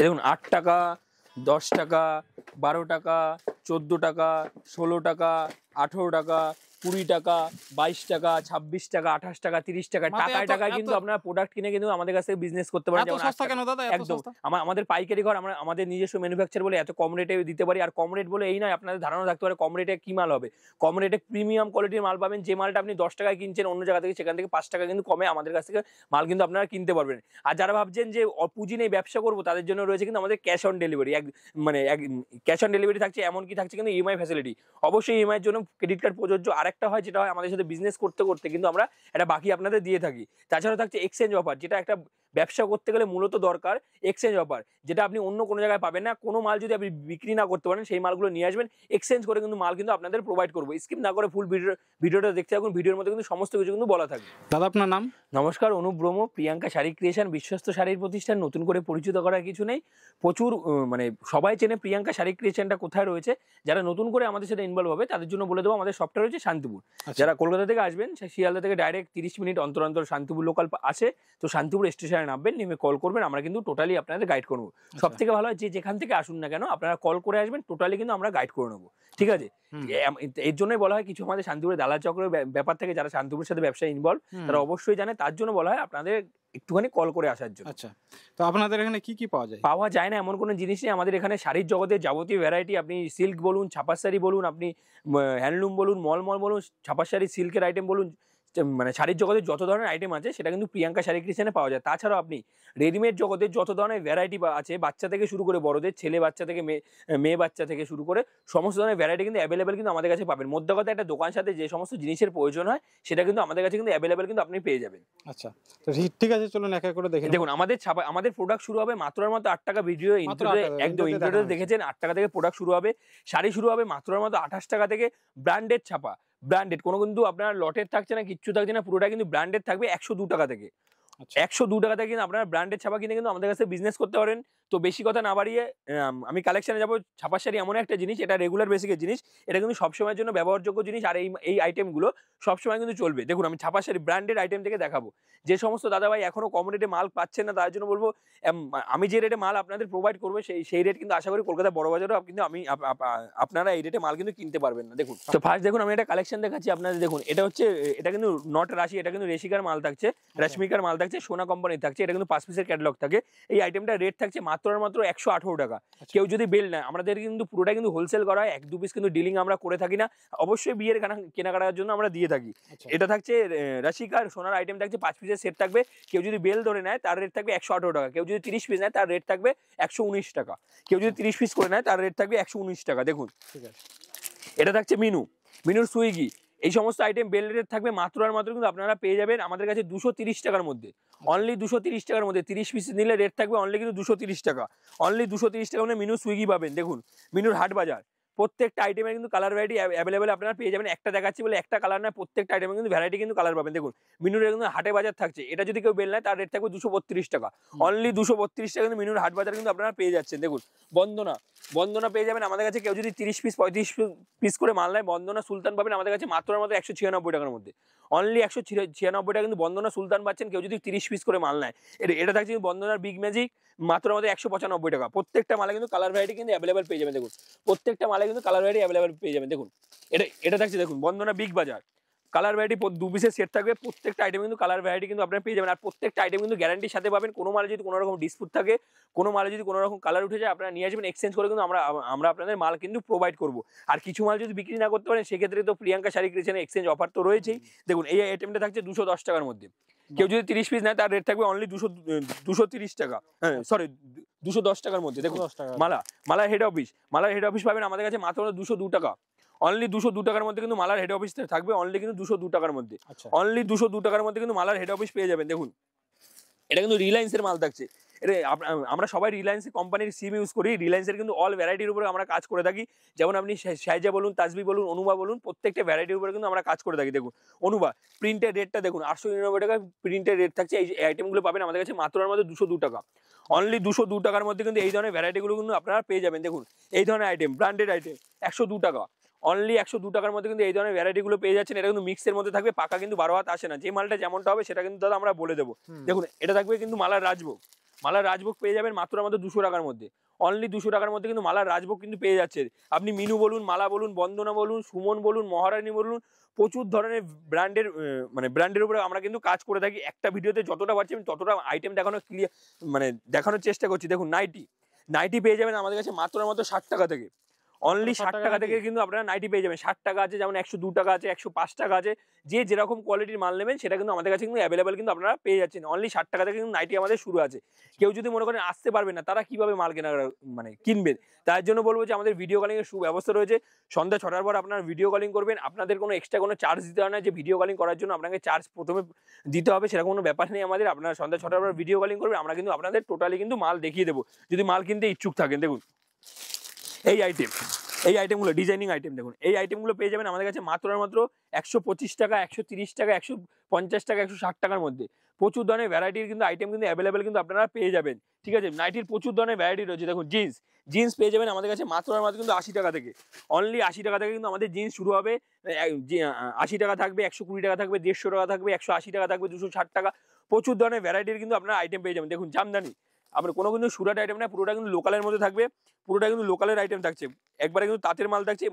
দেখুন 8 টাকা, 10 টাকা, 12 টাকা, 14 টাকা, 16 টাকা, 18 টাকা, 20 টাকা, 22 টাকা, 26 টাকা, 28 টাকা, 30 টাকা, টাকায় টাকায় কিন্তু আপনারা প্রোডাক্ট কিনে কিন্তু আমাদের কাছ থেকে বিজনেস করতে পারেন। যেমন সস্তা কেন দাদা? একদম আমাদের পাইকারি ঘর, আমরা আমাদের নিজস্ব ম্যানুফ্যাকচার বলে এত কম রেটে দিতে পারি। আর কম রেট বলে এই নয়, আপনাদের ধারণা থাকতে পারে কম রেটে কি মাল হবে। কম রেটে প্রিমিয়াম কোয়ালিটির মাল পাবেন। যে মালটা আপনি 10 টাকায় কিনছেন অন্য জায়গা থেকে, সেখান থেকে 5 টাকা কিন্তু কমে আমাদের কাছ থেকে মাল কিন্তু আপনারা কিনতে পারবেন। আর যারা ভাবছেন যে পুঁজি নেই ব্যবসা করবো, তাদের জন্য রয়েছে কিন্তু আমাদের cash on delivery. Cash on delivery থাকছে, এমনকি থাকছে কিন্তু ইএমআই ফ্যাসিলিটি। অবশ্যই ইএমআই এর জন্য ক্রেডিট কার্ড প্রযোজ্য। আরেকটা হয়, যেটা হয় আমাদের সাথে বিজনেস করতে করতে কিন্তু আমরা এটা বাকি আপনাদের দিয়ে থাকি। তাছাড়া থাকছে এক্সচেঞ্জ অফার, যেটা একটা ব্যবসা করতে গেলে মূলত দরকার। এক্সচেঞ্জ অফার যেটা আপনি অন্য কোনো জায়গায় পাবেন না। কোনো মাল যদি আপনি বিক্রি না করতে পারেন, সেই মালগুলো নিয়ে আসবেন, এক্সচেঞ্জ করে কিন্তু মাল কিন্তু আপনাদের প্রোভাইড করবো। স্কিপ না করে ফুল ভিডিওটা দেখতে থাকুন। ভিডিওর মধ্যে কিন্তু সমস্ত কিছু কিন্তু বলা থাকবে। দাদা আপনার নাম? নমস্কার, অনুপ ব্রহ্ম, প্রিয়াঙ্কা শাড়ি ক্রিয়েশন, বিশ্বস্ত শাড়ির প্রতিষ্ঠান। নতুন করে পরিচিত করার কিছু নেই, প্রচুর সবাই চেনে প্রিয়াঙ্কা শাড়ি ক্রিয়েশনটা কোথায় রয়েছে। যারা নতুন করে আমাদের সাথে ইনভলভ হবে তাদের জন্য বলে দেবো, আমাদের শপটা রয়েছে শান্তিপুর। যারা কলকাতা থেকে আসবেন, শিয়ালদা থেকে ডাইরেক্ট 30 মিনিট অন্তর অন্তর শান্তিপুর লোকাল আসে, তো শান্তিপুর স্টেশনে নামবেন, নেমে কল করবেন, আমরা কিন্তু টোটালি আপনাদের গাইড করবো। সব থেকে ভালো হয় যে যেখান থেকে আসুন না কেন, আপনারা কল করে আসবেন, টোটালি কিন্তু আমরা গাইড করে নেবো। ঠিক আছে? এর জন্যই বলা হয়, কিছু আমাদের শান্তিপুরের দালাল চক্রের ব্যাপার থেকে যারা শান্তিপুরের সাথে ব্যবসায় ইনভলভ তারা অবশ্যই জানে, তার জন্য বলা হয় আপনাদের একটুখানি কল করে আসার জন্য। আচ্ছা, তো আপনাদের এখানে কি কি পাওয়া যায়? পাওয়া যায় না এমন কোনো জিনিস নেই। আমাদের এখানে শাড়ির জগতের যাবতীয় ভ্যারাইটি, আপনি সিল্ক বলুন, ছাপার শাড়ি বলুন, আপনি হ্যান্ডলুম বলুন, মলমল বলুন, ছাপার শাড়ি, সিল্কের আইটেম বলুন, শাড়ির জগতের যত ধরনের আইটেম আছে সেটা কিন্তু প্রিয়াঙ্কা শাড়ি ক্রিয়েশনে পাওয়া যায়। তাছাড়াও আপনি রেডিমেড জগতের যত ধরনের ভ্যারাইটি আছে, বাচ্চা থেকে শুরু করে বড়দের, ছেলে বাচ্চা থেকে মেয়ে বাচ্চা থেকে শুরু করে সমস্ত ধরনের ভ্যারাইটি কিন্তু অ্যাভেলেবেল কিন্তু আমাদের কাছে পাবেন। মধ্যে কথা, একটা দোকান সাথে যে সমস্ত জিনিসের প্রয়োজন হয় সেটা কিন্তু আমাদের কাছে কিন্তু অ্যাভেলেবেল কিন্তু আপনি পেয়ে যাবেন। আচ্ছা, তো ঠিক আছে, চলুন এক এক করে দেখে দেখুন। আমাদের প্রোডাক্ট শুরু হবে মাত্র 8 টাকা। ভিডিও একদম ইন্টারভিউ দেখেছেন, 8 টাকা থেকে প্রোডাক্ট শুরু হবে। শাড়ি শুরু হবে মাত্র 28 টাকা থেকে। ব্র্যান্ডেড ছাপা, ব্র্যান্ডেড কোনো কিন্তু আপনার লটের থাকছে না, কিচ্ছু থাকছে না, পুরোটা কিন্তু ব্র্যান্ডেড থাকবে 102 টাকা থেকে। 102 টাকা থেকে কিন্তু আপনারা ব্র্যান্ডেড ছাপা কিনে কিন্তু আমাদের কাছে বিজনেস করতে পারেন। তো বেশি কথা না বাড়িয়ে আমি কালেকশনে যাবো। ছাপার শাড়ি এমন একটা জিনিস, এটা রেগুলার বেসিকের জিনিস, এটা কিন্তু সবসময়ের জন্য ব্যবহারযোগ্য জিনিস। আর এই আইটেমগুলো সবসময় কিন্তু চলবে। দেখুন, আমি ছাপার শাড়ি ব্র্যান্ডেড আইটেম থেকে দেখাবো। যে সমস্ত দাদাভাই এখনো কম রেটে মাল পাচ্ছেন না, তার জন্য বলবো, আমি যে রেটে মাল আপনাদের প্রোভাইড করবো সেই রেট কিন্তু আশা করি কলকাতা বড় বাজারেও কিন্তু আপনারা এই রেটে মাল কিন্তু কিনতে পারবেন না। দেখুন, তো ফার্স্ট দেখুন, আমি একটা কালেকশন দেখাচ্ছি আপনাদের। দেখুন, এটা কিন্তু নট রাশি, এটা কিন্তু রেশিকার মাল থাকছে, রশ্মিকার মাল থাকছে, সোনা কোম্পানির থাকছে। এটা কিন্তু 5 পিসের ক্যাটালগ থাকে। এই আইটেমটা রেট থাকছে মাত্র 118 টাকা। কেউ যদি বেল নেয়, আমাদের কিন্তু পুরোটা কিন্তু হোলসেল করা হয়, 1-2 পিস কিন্তু ডিলিং আমরা করে থাকি না। অবশ্যই বিয়ের কেনাকাটার জন্য আমরা দিয়ে থাকি। এটা থাকছে রাশিকার সোনার আইটেম থাকছে, 5 পিসের সেট থাকবে। কেউ যদি বেল ধরে নেয় তার রেট থাকবে 118 টাকা। কেউ যদি 30 পিস নেয় তার রেট থাকবে 119 টাকা। কেউ যদি 30 পিস করে নেয় তার রেট থাকবে 119 টাকা। দেখুন, এটা থাকছে মিনুর সুইগি। এই সমস্ত আইটেম বেল রেট থাকবে মাত্র আর মাত্র কিন্তু আপনারা পেয়ে যাবেন আমাদের কাছে 230 টাকার মধ্যে। অনলি 230 টাকার মধ্যে 30 পিস নিলে রেট থাকবে অনলি কিন্তু 230 টাকা। অনলি 230 টাকা মানে মিনু সুইগি পাবেন। দেখুন, মিনুর হাট বাজার, প্রত্যেকটা আইটেমের কিন্তু কালার ভ্যারাইটি অ্যাভেলেবেল আপনারা পেয়ে যাবেন। একটা দেখাচ্ছি বলে একটা কালার নয়, প্রত্যেকটা আইটেমে কিন্তু ভ্যারাইটি কিন্তু কালার পাবেন। দেখুন, মিনুর কিন্তু হাটে বাজার থাকছে। এটা যদি কেউ বেল নেয় তার রেট থাকবে 232 টাকা। অনলি 232 টাকা কিন্তু মিনুর হাট বাজার কিন্তু আপনারা পেয়ে যাচ্ছেন। দেখুন, বন্দনা পেয়ে যাবেন আমাদের কাছে। কেউ যদি 30 পিস 35 পিস করে মাল নেয়, বন্দনা সুলতান পাবেন আমাদের কাছে মাত্র 196 টাকার মধ্যে। অনলি 196 টাকা কিন্তু বন্দনা সুলতান পাচ্ছেন কেউ যদি 30 পিস করে মাল নেয়। এটা থাকছে বন্দনার বিগ ম্যাজিক, মাত্র 195 টাকা। প্রত্যেকটা মালে কিন্তু কালার ভ্যারাইটি কিন্তু অ্যাভেলেবেল পেয়ে যাবেন। দেখুন, প্রত্যেকটা মালে কিন্তু কালার ভ্যারাইটি অ্যাভেলেবেল পেয়ে যাবেন। দেখুন, এটা থাকছে, দেখুন, বন্দনা বিগ বাজার, কালার ভ্যারাইটি 2 পিসের সেট থাকবে। প্রত্যেকটা আইটেম কিন্তু কালার ভ্যারাইটি কিন্তু আপনারা পেয়ে যাবেন। আর প্রত্যেকটা আইটেম কিন্তু গ্যারান্টির সাথে পাবেন। কোনো মালে যদি কোনো রকম ডিসপুট থাকে, কোনো মালে যদি কোনো রকম কালার উঠে যায়, আপনারা নিয়ে আসবেন, এক্সচেঞ্জ করে কিন্তু আমরা আপনাদের মাল কিন্তু প্রোভাইড করবো। আর কিছু মাল যদি বিক্রি না করতে পারেন, সেক্ষেত্রে তো প্রিয়াঙ্কা শাড়ি ক্রিয়েশনে এক্সচেঞ্জ অফার তো রয়েছেই। দেখুন, এই আইটেমটা থাকছে 210 টাকার মধ্যে। কেউ যদি 30 পিস নেয় তার রেট থাকবে অনলি 230 টাকা, সরি 210 টাকার মধ্যে। দেখুন, মালার হেড অফিস পাবেন আমাদের কাছে মাত্র 202 টাকা। অনলি 202 টাকার মধ্যে কিন্তু মালার হেড অফিস থাকবে। অনলি কিন্তু 202 টাকার মধ্যে। অনলি 202 টাকার মধ্যে কিন্তু মালার হেড অফিস পেয়ে যাবেন। দেখুন, এটা কিন্তু রিলায়েন্সের মাল থাকছে। আমরা সবাই রিলায়েন্স কোম্পানির সিম ইউজ করি। রিলায়েন্সের কিন্তু অল ভ্যারাইটির উপরে আমরা কাজ করে থাকি। যেমন আপনি শাইজা বলুন, তাজবি বলুন, অনুবা বলুন, প্রত্যেকটা ভ্যারাইটির উপরে কিন্তু আমরা কাজ করে থাকি। দেখুন, অনুবা প্রিন্টের রেটটা দেখুন, 899 টাকা প্রিন্টের রেট থাকছে। এই আইটেমগুলো পাবেন আমাদের কাছে মাত্র আর মধ্যে 202 টাকা। অনলি 202 টাকার মধ্যে কিন্তু এই ধরনের ভ্যারাইটিগুলো কিন্তু আপনারা পেয়ে যাবেন। দেখুন, এই ধরনের আইটেম ব্র্যান্ডেড আইটেম 102 টাকা। অনলি 102 টাকার মধ্যে কিন্তু এই ধরনের ভ্যারাইটি গুলো পেয়ে যাচ্ছেন। এটা কিন্তু মিক্সের মধ্যে থাকবে, পাকা কিন্তু 12 হাত আসে না। যে মালটা যেমনটা হবে সেটা কিন্তু দাদা আমরা বলে দেবো। দেখুন এটা থাকবে কিন্তু মালার রাজভোগ, মালার রাজভোগ পেয়ে যাবেন মাত্র আমাদের 200 টাকার মধ্যে। অনলি 200 টাকার মধ্যে কিন্তু মালার রাজভোগ কিন্তু পেয়ে যাচ্ছে। আপনি মিনু বলুন, মালা বলুন, বন্দনা বলুন, সুমন বলুন, মহারানী বলুন, প্রচুর ধরনের ব্র্যান্ডের মানে ব্র্যান্ডের উপরে আমরা কিন্তু কাজ করে থাকি। একটা ভিডিওতে যতটা পারছি আমি ততটা আইটেম দেখানোর ক্লিয়ার মানে দেখানোর চেষ্টা করছি। দেখুন নাইটি, নাইটি পেয়ে যাবেন আমাদের কাছে মাত্র 60 টাকা থেকে। অনলি 60 টাকা থেকে কিন্তু আপনারা নাইটি পেয়ে যাবেন। 60 টাকা আছে, যেমন 102 টাকা আছে, 105 টাকা আছে। যে যেরকম কোয়ালিটির মাল নেবেন সেটা কিন্তু আমাদের কাছে কিন্তু অ্যাভেলেবেল কিন্তু আপনারা পেয়ে যাচ্ছেন। অনলি 60 টাকা থেকে কিন্তু নাইটি আমাদের শুরু আছে। কেউ যদি মনে করেন আসতে পারবে না, তারা কিভাবে মাল কেনা মানে কিনবেন, তার জন্য বলবো যে আমাদের ভিডিও কলিং এর সুব্যবস্থা রয়েছে। সন্ধ্যা 6টার পর আপনারা ভিডিও কলিং করবেন, আপনাদের কোনো এক্সট্রা কোনো চার্জ দিতে হয় না। যে ভিডিও কলিং করার জন্য আপনাকে চার্জ প্রথমে দিতে হবে সেরকম কোনো ব্যাপার নেই আমাদের। আপনারা সন্ধ্যা 6টার পর ভিডিও কলিং করবেন, আমরা কিন্তু আপনাদের টোটালি কিন্তু মাল দেখিয়ে দেবো যদি মাল কিনতে ইচ্ছুক থাকেন। দেখুন এই আইটেম, এই আইটেমগুলো ডিজাইনিং আইটেম, দেখুন এই আইটেমগুলো পেয়ে যাবেন আমাদের কাছে মাত্র 125 টাকা, 130 টাকা, 150 টাকা, 160 টাকার মধ্যে। প্রচুর ধরনের ভ্যারাইটির কিন্তু আইটেম কিন্তু অ্যাভেলেবেল কিন্তু আপনারা পেয়ে যাবেন। ঠিক আছে, নাইটির প্রচুর ধরনের ভ্যারাইটি রয়েছে। দেখুন জিন্স, জিন্স পেয়ে যাবেন আমাদের কাছে মাত্র কিন্তু 80 টাকা থেকে। অনলি 80 টাকা থেকে কিন্তু আমাদের জিন্স শুরু হবে। 80 টাকা থাকবে, 120 টাকা থাকবে, 150 টাকা থাকবে, 180 টাকা থাকবে, 260 টাকা। প্রচুর ধরনের ভ্যারাইটির কিন্তু আপনারা আইটেম পেয়ে যাবেন। দেখুন জামদানি, আমরা কোনো কিন্তু সুরাট আইটেম না, পুরোটা কিন্তু লোকালের মধ্যে থাকবে, পুরোটা কিন্তু লোকালের আইটেম থাকছে। একবারে কিন্তু তাঁতের মাল থাকছে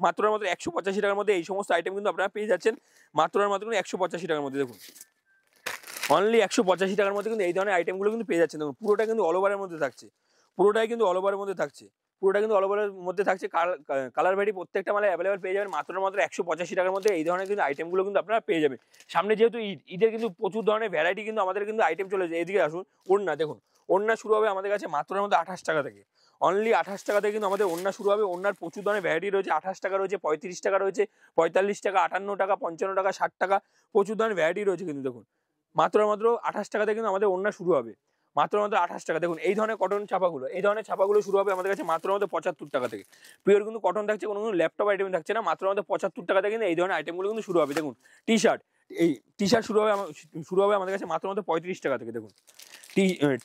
মাত্র 185 টাকার মধ্যে। এই সমস্ত আইটেম কিন্তু আপনারা পেয়ে যাচ্ছেন মাত্র 185 টাকার মধ্যে। দেখুন অনলি 185 টাকার মধ্যে কিন্তু এই ধরনের আইটেমগুলো কিন্তু পেয়ে যাচ্ছেন। দেখুন পুরোটা কিন্তু অল ওভারের মধ্যে থাকছে, পুরোটাই কিন্তু অল ওভারের মধ্যে থাকছে, পুরোটা কিন্তু অল ওভারের মধ্যে থাকছে। কালার ভ্যারাইটি প্রত্যেকটা মালে অ্যাভেলেবেল পেয়ে যাবেন মাত্র 185 টাকার মধ্যে। এই ধরনের কিন্তু আইটেমগুলো কিন্তু আপনারা পেয়ে যাবেন। সামনে যেহেতু ঈদ, ঈদের কিন্তু প্রচুর ধরনের ভ্যারাইটি কিন্তু আমাদের কিন্তু আইটেম চলে যায়। এদিকে আসুন, ওড়না দেখুন, ওড়না শুরু হবে আমাদের কাছে মাত্র 28 টাকা থেকে। অনলি 28 টাকা থেকে কিন্তু আমাদের ওড়না শুরু হবে। ওড়নার প্রচুর ধরনের ভ্যারাইটি রয়েছে। 28 টাকা রয়েছে, 35 টাকা রয়েছে, 45 টাকা, 58 টাকা, 55 টাকা, 60 টাকা, প্রচুর ধরনের ভ্যারাইটি রয়েছে। কিন্তু দেখুন মাত্র 28 টাকা থেকে কিন্তু আমাদের ওড়না শুরু হবে, মাত্র 28 টাকা। দেখুন এই ধরনের কটন ছাপাগুলো, এই ধরনের ছাপাগুলো শুরু হবে আমাদের কাছে মাত্র 75 টাকা থেকে। পিওর কিন্তু কটন থাকছে, কোনো কিন্তু ল্যাপটপ আইটেম থাকছে না। মাত্র 75 টাকা থেকে কিন্তু এই ধরনের আইটেমগুলো কিন্তু শুরু হবে। দেখুন টি শার্ট, এই টি শার্ট শুরু হবে আমাদের কাছে মাত্র 35 টাকা থেকে। দেখুন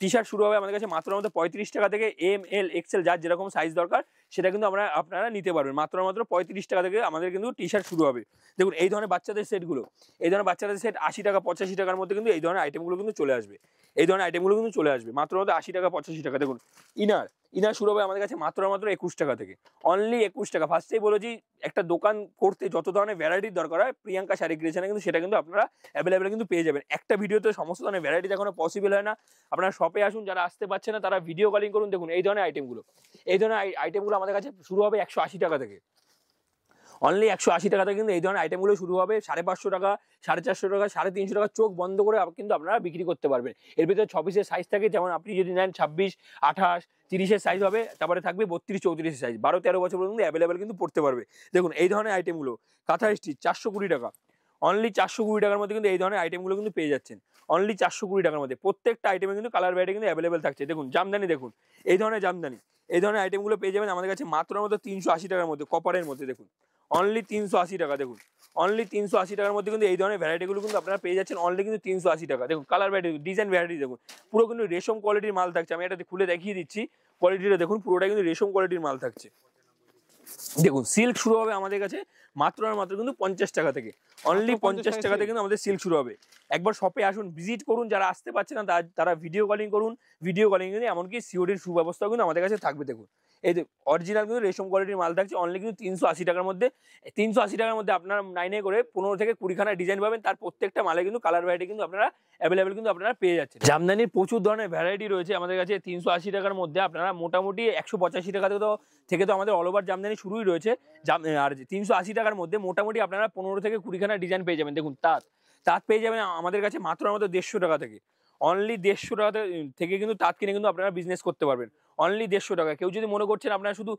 টি শার্ট শুরু হবে আমাদের কাছে মাত্র 35 টাকা থেকে। এম এল এক্সেল যার যেরকম সাইজ দরকার সেটা কিন্তু আপনারা নিতে পারবেন। মাত্র 35 টাকা থেকে আমাদের কিন্তু টি শার্ট শুরু হবে। দেখুন এই ধরনের বাচ্চাদের সেটগুলো, এই ধরনের বাচ্চাদের সেট 80 টাকা 85 টাকার মধ্যে কিন্তু এই ধরনের আইটেমগুলো কিন্তু চলে আসবে। এই ধরনের আইটেমগুলো কিন্তু চলে আসবে মাত্র 80 টাকা 85 টাকা। দেখুন ইনার, ইনার শুরু হবে আমাদের কাছে মাত্র 21 টাকা থেকে। অনলি 21 টাকা। ফার্স্টেই বলেছি একটা দোকান করতে যত ধরনের ভ্যারাইটির দরকার হয় প্রিয়াঙ্কা শাড়ি ক্রিয়েশনে কিন্তু সেটা কিন্তু আপনারা অ্যাভেলেবেল কিন্তু পেয়ে যাবেন। একটা ভিডিওতে সমস্ত ধরনের ভ্যারাইটি দেখানো পসিবল হয় না। আপনারা শপে আসুন, যারা আসতে পারছে না তারা ভিডিও কলিং করুন। দেখুন এই ধরনের আইটেমগুলো, এই ধরনের আইটেমগুলো আমাদের কাছে শুরু হবে 180 টাকা থেকে। অনলি 180 টাকা থেকে কিন্তু এই ধরনের আইটেমগুলো শুরু হবে। 550 টাকা, 450 টাকা, 350 টাকা চোখ বন্ধ করে কিন্তু আপনারা বিক্রি করতে পারবেন। এর ভিতরে 6 পিসের সাইজ থাকে, যেমন আপনি যদি নেন 26, 28, 30-এর সাইজ হবে, তারপরে থাকবে 32, 34-এর সাইজ। 12-13 বছর পর্যন্ত অ্যাভেলেবেল কিন্তু পড়তে পারবে। দেখুন এই ধরনের আইটেমগুলো কাঁথা স্টিচ 420 টাকা। অনলি 420 টাকার মধ্যে কিন্তু এই ধরনের আইটেমগুলো কিন্তু পেয়ে যাচ্ছেন। অনলি 420 টাকার মধ্যে প্রত্যেকটা আইটেমে কিন্তু কালার ভ্যারাইটি কিন্তু অ্যাভেলেবেল থাকছে। দেখুন জামদানি, দেখুন এই ধরনের জামদানি, এই ধরনের আইটেমগুলো পেয়ে যাবেন আমাদের কাছে মাত্র 380 টাকার মধ্যে, কপারের মধ্যে। দেখুন অনলি 380 টাকা। দেখুন অনলি 380 টাকার মধ্যে কিন্তু এই ধরনের ভ্যারাইটিগুলো কিন্তু আপনারা পেয়ে যাচ্ছেন অনলি কিন্তু 380 টাকা। দেখুন কালার ভ্যারাইটি, ডিজাইন ভ্যারাইটি দেখুন, পুরো কিন্তু রেশম কোয়ালিটির মাল থাকছে। আমি এটা খুলে দেখিয়ে দিচ্ছি কোয়ালিটিটা। দেখুন পুরোটা কিন্তু রেশম কোয়ালিটির মাল থাকছে। দেখুন সিল্ক শুরু হবে আমাদের কাছে মাত্র কিন্তু 50 টাকা থেকে। অনলি 50 টাকা থেকে কিন্তু আমাদের সিল্ক শুরু হবে। একবার শপে আসুন, ভিজিট করুন। যারা আসতে পারছে না তারা ভিডিও কলিং করুন। ভিডিও কলিং কিন্তু এমনকি সিওডির সুব্যবস্থাও কিন্তু আমাদের কাছে থাকবে। দেখুন এই যে অরিজিনাল কিন্তু রেশম কোয়ালিটির মাল থাকছে অনলি কিন্তু 380 টাকার মধ্যে। 380 টাকার মধ্যে আপনার 9 করে 15 থেকে 20 খানা ডিজাইন পাবেন। তার প্রত্যেকটা মালে কিন্তু কালার ভ্যারাইটি কিন্তু আপনারা অ্যাভেলেবেল কিন্তু আপনারা পেয়ে যাচ্ছেন। জামদানির প্রচুর ধরনের ভ্যারাইটি রয়েছে আমাদের কাছে। 380 টাকার মধ্যে আপনারা মোটামুটি 185 টাকা থেকে তো আমাদের অল ওভার জামদানি শুরুই রয়েছে। আর 380 টাকার মধ্যে মোটামুটি আপনারা 15 থেকে 20 খানা ডিজাইন পেয়ে যাবেন। দেখুন তাঁত পেয়ে যাবেন আমাদের কাছে মাত্র 150 টাকা থেকে। অনলি 150 টাকা থেকে কিন্তু তাঁত কিনে কিন্তু আপনারা বিজনেস করতে পারবেন। অনলি 150 টাকা। কেউ যদি মনে করছেন আপনারা শুধু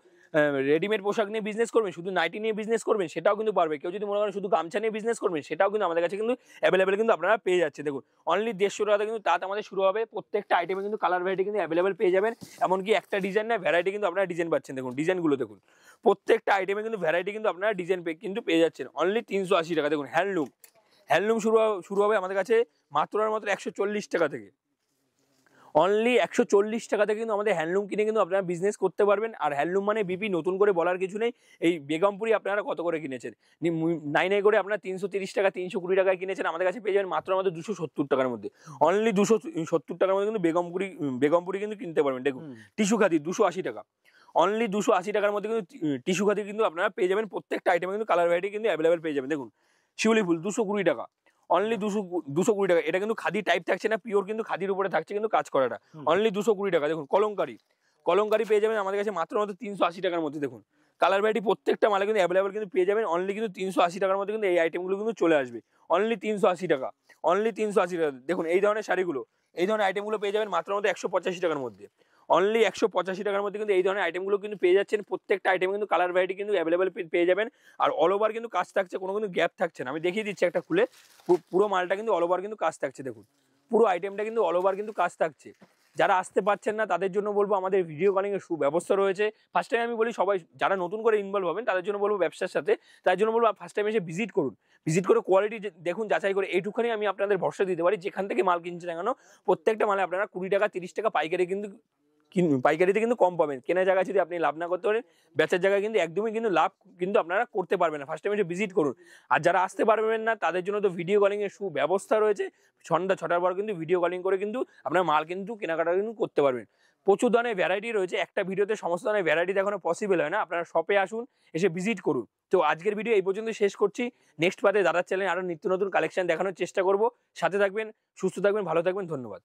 রেডিমেড পোশাক নিয়ে বিজনেস করবেন, শুধু নাইটি নিয়ে বিজনেস করবেন, সেটাও কিন্তু পারবে। কেউ যদি মনে করেন শুধু গামছা নিয়ে বিজনেস করবেন, সেটাও কিন্তু আমাদের কাছে কিন্তু অ্যাভেলেবেল কিন্তু আপনারা পেয়ে যাচ্ছে। দেখুন অনলি 150 টাকা কিন্তু তাঁত আমাদের শুরু হবে। প্রত্যেকটা আইটেমে কিন্তু কালার ভ্যারাইটি কিন্তু অ্যাভেলেবেল পেয়ে যাবেন। এমনকি একটা ডিজাইন না, ভ্যারাইটি কিন্তু আপনারা ডিজাইন পাচ্ছেন। দেখুন ডিজাইনগুলো দেখুন, প্রত্যেকটা আইটেমে কিন্তু ভ্যারাইটি কিন্তু আপনারা ডিজাইন কিন্তু পেয়ে যাচ্ছেন অনলি 380 টাকা। দেখুন হ্যান্ডলুম শুরু হবে আমাদের কাছে মাত্র 140 টাকা থেকে। অনলি 140 টাকাতে কিন্তু আমাদের হ্যান্ডলুম কিনে কিন্তু আপনারা বিজনেস করতে পারবেন। আর হ্যান্ডলুম মানে বিপি, নতুন করে বলার কিছু নেই। এই বেগমপুরি আপনারা কত করে কিনেছেন, নাই করে আপনারা 330 টাকা 320 টাকায় কিনেছেন, আমাদের কাছে পেয়ে যাবেন মাত্র আমাদের 270 টাকার মধ্যে। অনলি 270 টাকার মধ্যে কিন্তু বেগমপুরি কিন্তু কিনতে পারবেন। দেখুন টিস্যু খাদির 280 টাকা, অনলি 280 টাকার মধ্যে কিন্তু টিস্যু খাদির কিন্তু আপনারা পেয়ে যাবেন। প্রত্যেকটা আইটেমে কিন্তু কালার ভ্যারাইটি কিন্তু অ্যাভেলেবেল পেয়ে যাবেন। দেখুন শিউলি ফুল 220 টাকা, অনলি 220 টাকা। এটা কিন্তু খাদি টাইপ থাকছে না, পিওর কিন্তু খাদির উপরে থাকছে কিন্তু কাজ করাটা। অনলি 220 টাকা। দেখুন কলমকারি পেয়ে যাবেন আমাদের কাছে মাত্র 380 টাকার মধ্যে। দেখুন কালার ভ্যারাইটি প্রত্যেকটা মালে কিন্তু অ্যাভেলেবেল কিন্তু পেয়ে যাবেন। অনলি কিন্তু 380 টাকার মধ্যে কিন্তু এই আইটেমগুলো কিন্তু চলে আসবে। অনলি 380 টাকা, অনলি 380 টাকা। দেখুন এই ধরনের শাড়িগুলো, এই ধরনের আইটেমগুলো পেয়ে যাবেন মাত্র 185 টাকার মধ্যে। অনলি 185 টাকার মধ্যে কিন্তু এই ধরনের আইটেমগুলো কিন্তু পেয়ে যাচ্ছেন। প্রত্যেকটা আইটেম কিন্তু কালার ভ্যারাইটি কিন্তু অ্যাভেলেবেল পেয়ে যাবেন। আর অল ওভার কিন্তু কাজ থাকছে, কোনো কিন্তু গ্যাপ থাকছে না। আমি দেখিয়ে দিচ্ছি একটা খুলে, পুরো মালটা কিন্তু অল ওভার কিন্তু কাজ থাকছে। দেখুন পুরো আইটেমটা কিন্তু অল ওভার কিন্তু কাজ থাকছে। যারা আসতে পারছেন না তাদের জন্য বলবো আমাদের ভিডিও কলিং এর সুব্যবস্থা রয়েছে। ফার্স্ট টাইম আমি বলি সবাই যারা নতুন করে ইনভলভ হবেন তাদের জন্য বলবো ব্যবসার সাথে, তার জন্য বলবো ফার্স্ট টাইম এসে ভিজিট করুন। ভিজিট করে কোয়ালিটি দেখুন, যাচাই করে। এইটুখানি আমি আপনাদের ভরসা দিতে পারি, যেখান থেকে মাল কিনছে না কেন প্রত্যেকটা মালে আপনারা 20 টাকা 30 টাকা পাইকারিতে কিন্তু কম পাবেন। কেনা জায়গায় যদি আপনি লাভ না করতে পারেন, বেচার জায়গায় কিন্তু একদমই কিন্তু লাভ কিন্তু আপনারা করতে পারবেন না। ফার্স্ট টাইম এসে ভিজিট করুন। আর যারা আসতে পারবেন না তাদের জন্য তো ভিডিও কলিং এর সুব্যবস্থা রয়েছে। সন্ধ্যা 6টার পর কিন্তু ভিডিও কলিং করে কিন্তু আপনার মাল কিন্তু কেনাকাটা কিন্তু করতে পারবেন। প্রচুর ধরনের ভ্যারাইটি রয়েছে, একটা ভিডিওতে সমস্ত ধরনের ভ্যারাইটি দেখানো পসিবল হয় না। আপনারা শপে আসুন, এসে ভিজিট করুন। তো আজকের ভিডিও এই পর্যন্ত শেষ করছি। নেক্সট পাতে দাদার চ্যানেলে আরো নিত্য নতুন কালেকশন দেখানোর চেষ্টা করব। সাথে থাকবেন, সুস্থ থাকবেন, ভালো থাকবেন। ধন্যবাদ।